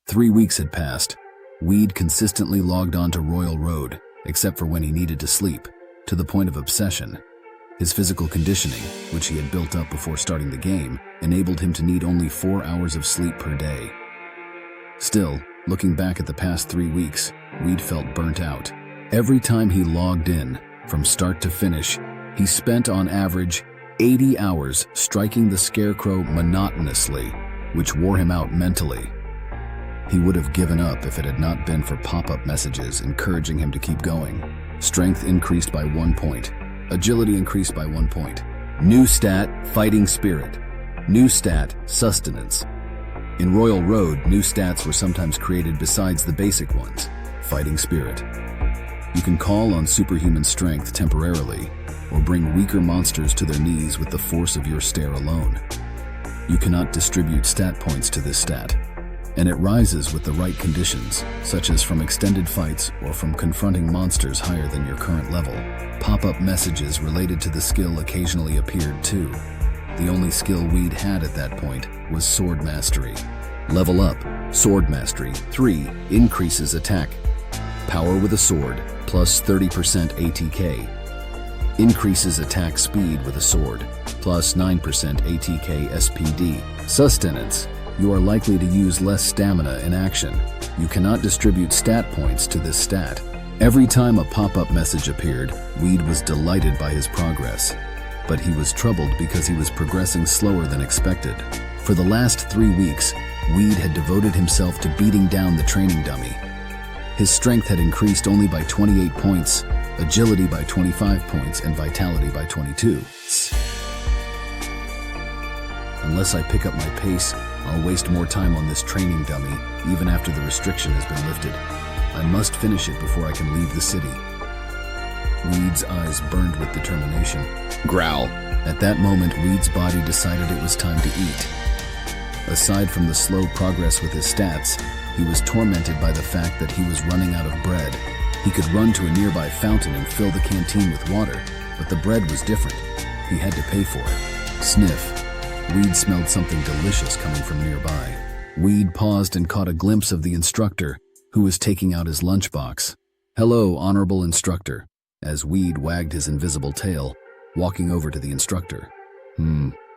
3 weeks had passed. Weed consistently logged on to Royal Road, except for when he needed to sleep, to the point of obsession. His physical conditioning, which he had built up before starting the game, enabled him to need only 4 hours of sleep per day. Still, looking back at the past 3 weeks, Weed felt burnt out. Every time he logged in, from start to finish, he spent on average 80 hours striking the scarecrow monotonously, which wore him out mentally. He would have given up if it had not been for pop-up messages encouraging him to keep going. Strength increased by 1 point. Agility increased by 1 point. New stat, Fighting Spirit. New stat, Sustenance. In Royal Road, new stats were sometimes created besides the basic ones, Fighting Spirit. You can call on superhuman strength temporarily, or bring weaker monsters to their knees with the force of your stare alone. You cannot distribute stat points to this stat, and it rises with the right conditions, such as from extended fights or from confronting monsters higher than your current level. Pop-up messages related to the skill occasionally appeared too. The only skill Weed had at that point was Sword Mastery. Level up, Sword Mastery 3 increases attack. Power with a sword, plus 30% ATK. Increases attack speed with a sword, plus 9% ATK SPD. Sustenance. You are likely to use less stamina in action. You cannot distribute stat points to this stat. Every time a pop-up message appeared, Weed was delighted by his progress. But he was troubled because he was progressing slower than expected. For the last 3 weeks, Weed had devoted himself to beating down the training dummy. His strength had increased only by 28 points, agility by 25 points, and vitality by 22. Unless I pick up my pace, I'll waste more time on this training dummy, even after the restriction has been lifted. I must finish it before I can leave the city. Weed's eyes burned with determination. Growl. At that moment, Weed's body decided it was time to eat. Aside from the slow progress with his stats, he was tormented by the fact that he was running out of bread. He could run to a nearby fountain and fill the canteen with water, but the bread was different. He had to pay for it. Sniff. Weed smelled something delicious coming from nearby. Weed paused and caught a glimpse of the instructor, who was taking out his lunchbox. "Hello, honorable instructor," as Weed wagged his invisible tail, walking over to the instructor.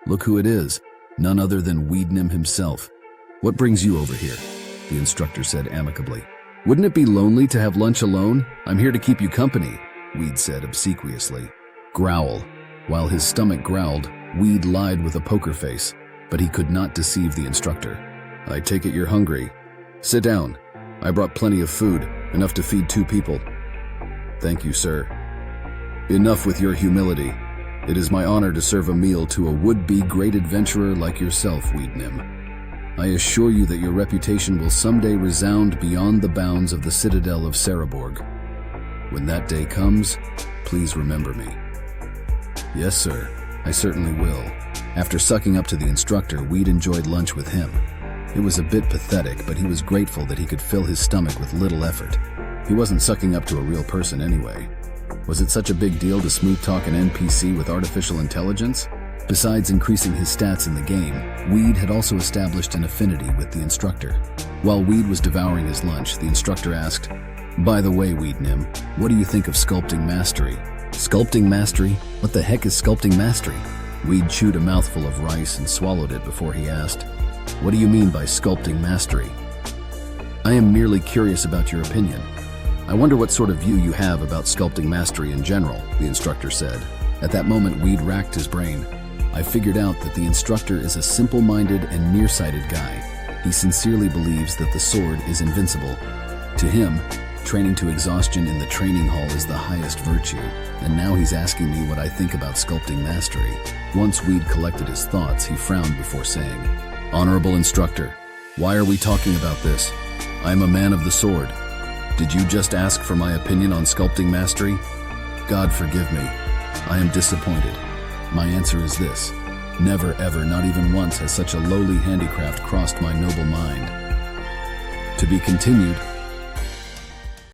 Look who it is. None other than Weednim himself. "What brings you over here?" the instructor said amicably. "Wouldn't it be lonely to have lunch alone? I'm here to keep you company," Weed said obsequiously. Growl. While his stomach growled, Weed lied with a poker face, but he could not deceive the instructor. "I take it you're hungry. Sit down. I brought plenty of food, enough to feed 2 people. "Thank you, sir." "Enough with your humility. It is my honor to serve a meal to a would-be great adventurer like yourself, Weednim. I assure you that your reputation will someday resound beyond the bounds of the citadel of Cereborg. When that day comes, please remember me." "Yes, sir. I certainly will." After sucking up to the instructor, Weed enjoyed lunch with him. It was a bit pathetic, but he was grateful that he could fill his stomach with little effort. He wasn't sucking up to a real person anyway. Was it such a big deal to smooth-talk an NPC with artificial intelligence? Besides increasing his stats in the game, Weed had also established an affinity with the instructor. While Weed was devouring his lunch, the instructor asked, "By the way, Weednim, what do you think of sculpting mastery?" "Sculpting mastery? What the heck is sculpting mastery?" Weed chewed a mouthful of rice and swallowed it before he asked, "What do you mean by sculpting mastery?" "I am merely curious about your opinion. I wonder what sort of view you have about sculpting mastery in general," the instructor said. At that moment, Weed racked his brain. I figured out that the instructor is a simple-minded and nearsighted guy. He sincerely believes that the sword is invincible. To him, training to exhaustion in the training hall is the highest virtue, and now he's asking me what I think about sculpting mastery. Once Weed collected his thoughts, he frowned before saying, "Honorable instructor, why are we talking about this? I am a man of the sword. Did you just ask for my opinion on sculpting mastery? God forgive me. I am disappointed. My answer is this. Never ever, not even once, has such a lowly handicraft crossed my noble mind." To be continued.